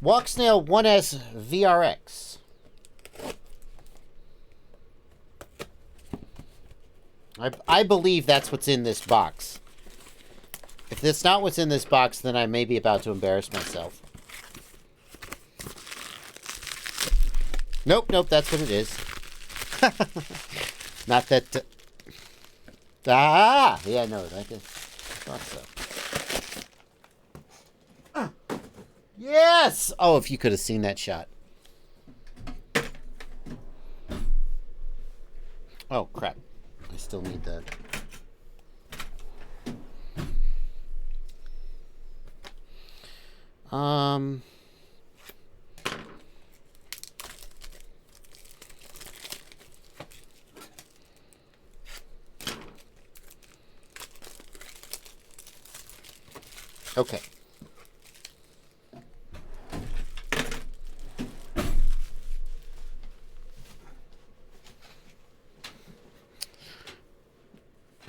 Walksnail 1S VRX. I believe that's what's in this box. If that's not what's in this box, then I may be about to embarrass myself. Nope, that's what it is. Not that... yeah, no, I thought so. Yes! Oh, if you could have seen that shot. Oh, crap. I still need that. Okay.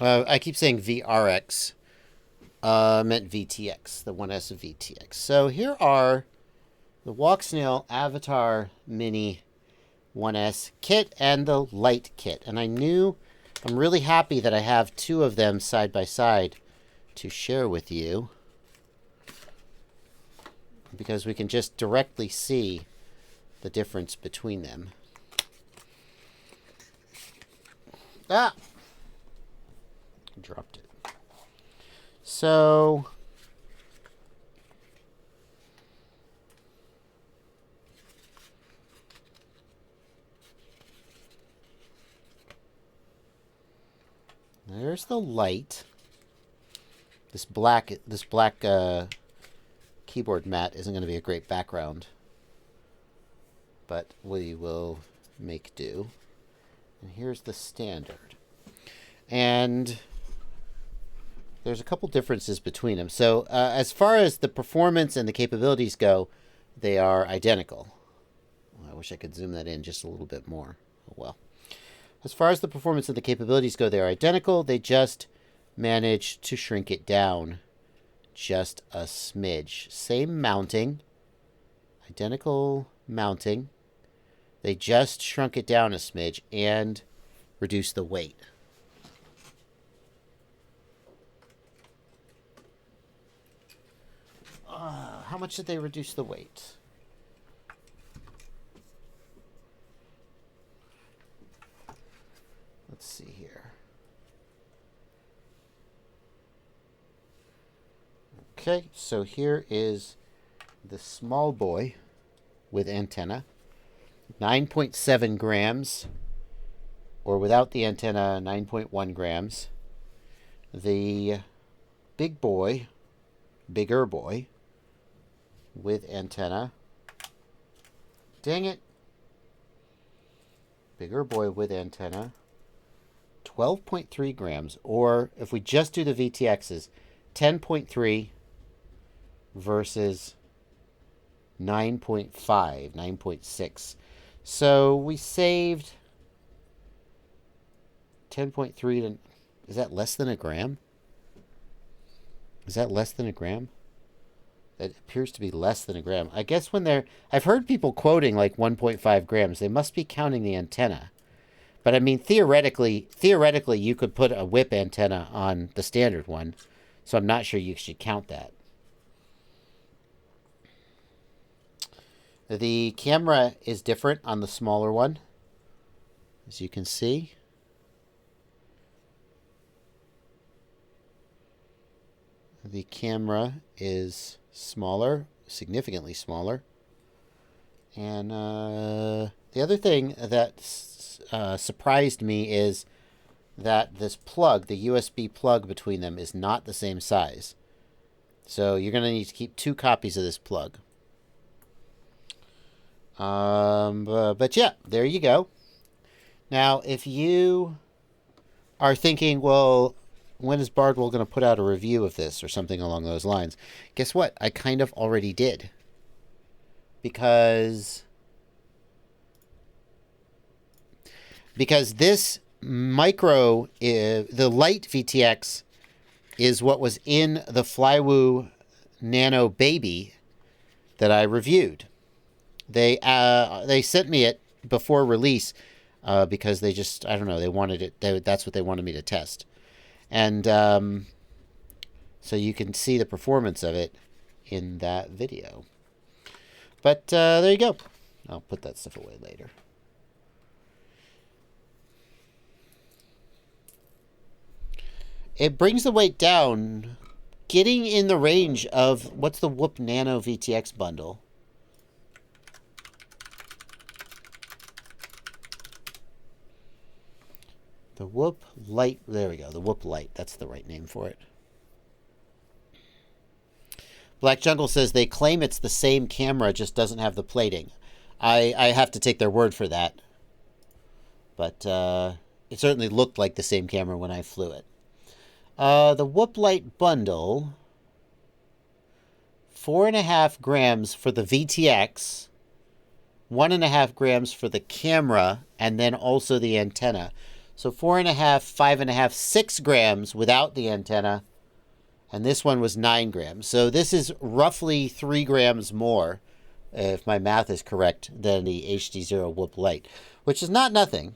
I keep saying VRX. Meant VTX, the 1S of VTX. So here are the Walksnail Avatar Mini 1S kit and the light kit. And I'm really happy that I have two of them side by side to share with you, because we can just directly see the difference between them. Ah! Dropped it. So, there's the light. This black keyboard mat isn't going to be a great background, but we will make do. And here's the standard. And there's a couple differences between them. So as far as the performance and the capabilities go, they are identical. I wish I could zoom that in just a little bit more. Oh, well. As far as the performance and the capabilities go, they are identical. They just managed to shrink it down just a smidge. Same mounting. Identical mounting. They just shrunk it down a smidge and reduced the weight. How much did they reduce the weight? Let's see here. Okay, so here is the small boy with antenna. 9.7 grams, or without the antenna, 9.1 grams. The big boy, bigger boy, with antenna. Dang it. Bigger boy with antenna. 12.3 grams, or if we just do the VTXs, 10.3 versus 9.5, 9.6. So we saved 10.3 to... Is that less than a gram? Is that less than a gram? It appears to be less than a gram. I guess when they're... I've heard people quoting like 1.5 grams. They must be counting the antenna. But I mean, theoretically, you could put a whip antenna on the standard one. So I'm not sure you should count that. The camera is different on the smaller one, as you can see. The camera is smaller, significantly smaller. And the other thing that surprised me is that this plug, the USB plug between them, is not the same size. So you're going to need to keep 2 copies of this plug. But yeah, there you go. Now, if you are thinking, well, when is Bardwell going to put out a review of this or something along those lines? Guess what? I kind of already did. Because this micro, the light VTX, is what was in the Flywoo Nano Baby that I reviewed. They sent me it before release because they just, I don't know, they wanted it. That's what they wanted me to test. And so you can see the performance of it in that video. But there you go. I'll put that stuff away later. It brings the weight down, getting in the range of, what's the Whoop Nano VTX bundle? The Whoop Light, there we go, the Whoop Light, that's the right name for it. Black Jungle says they claim it's the same camera, just doesn't have the plating. I have to take their word for that. But it certainly looked like the same camera when I flew it. The Whoop Light bundle, 4.5 grams for the VTX, 1.5 grams for the camera, and then also the antenna. So 4.5, 5.5, 6 grams without the antenna. And this one was 9 grams. So this is roughly 3 grams more, if my math is correct, than the HD0 Whoop Light, which is not nothing.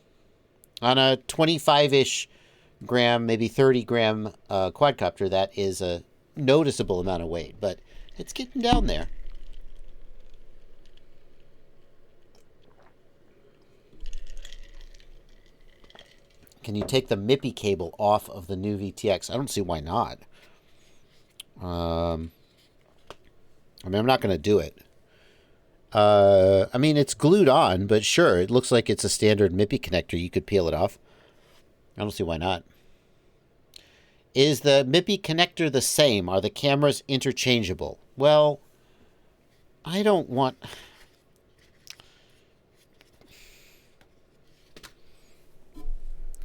On a 25-ish gram, maybe 30 gram quadcopter, that is a noticeable amount of weight, but it's getting down there. Can you take the MIPI cable off of the new VTX? I don't see why not. I mean, I'm not going to do it. I mean, it's glued on, but sure, it looks like it's a standard MIPI connector. You could peel it off. I don't see why not. Is the MIPI connector the same? Are the cameras interchangeable? Well, I don't want...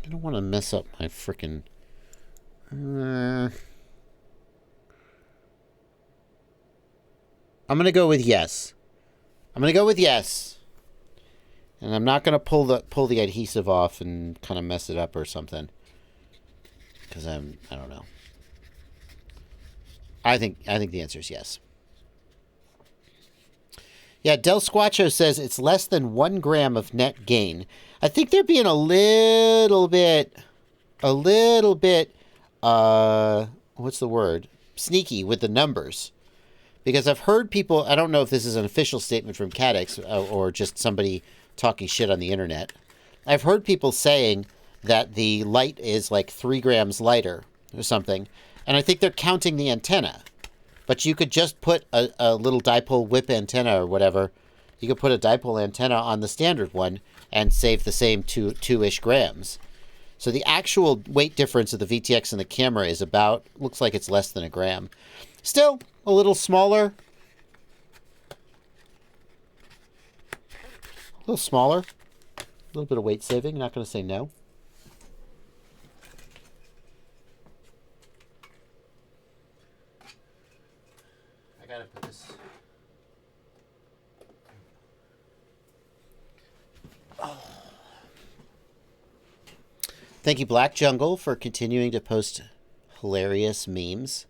I don't want to mess up my frickin'... I'm going to go with yes. I'm going to go with yes. And I'm not going to pull the adhesive off and kind of mess it up or something. Because I don't know. I think the answer is yes. Yeah, Del Squacho says it's less than 1 gram of net gain. I think they're being a little bit, what's the word? Sneaky with the numbers. Because I've heard people, I don't know if this is an official statement from Cadex or just somebody talking shit on the internet. I've heard people saying that the light is like 3 grams lighter or something. And I think they're counting the antenna. But you could just put a little dipole whip antenna or whatever. You could put a dipole antenna on the standard one and save the same 2-ish grams. So the actual weight difference of the VTX and the camera is about, looks like it's less than 1 gram. Still, a little smaller. A little smaller. A little bit of weight saving. Not going to say no. I got to put this... Oh. Thank you, Black Jungle, for continuing to post hilarious memes.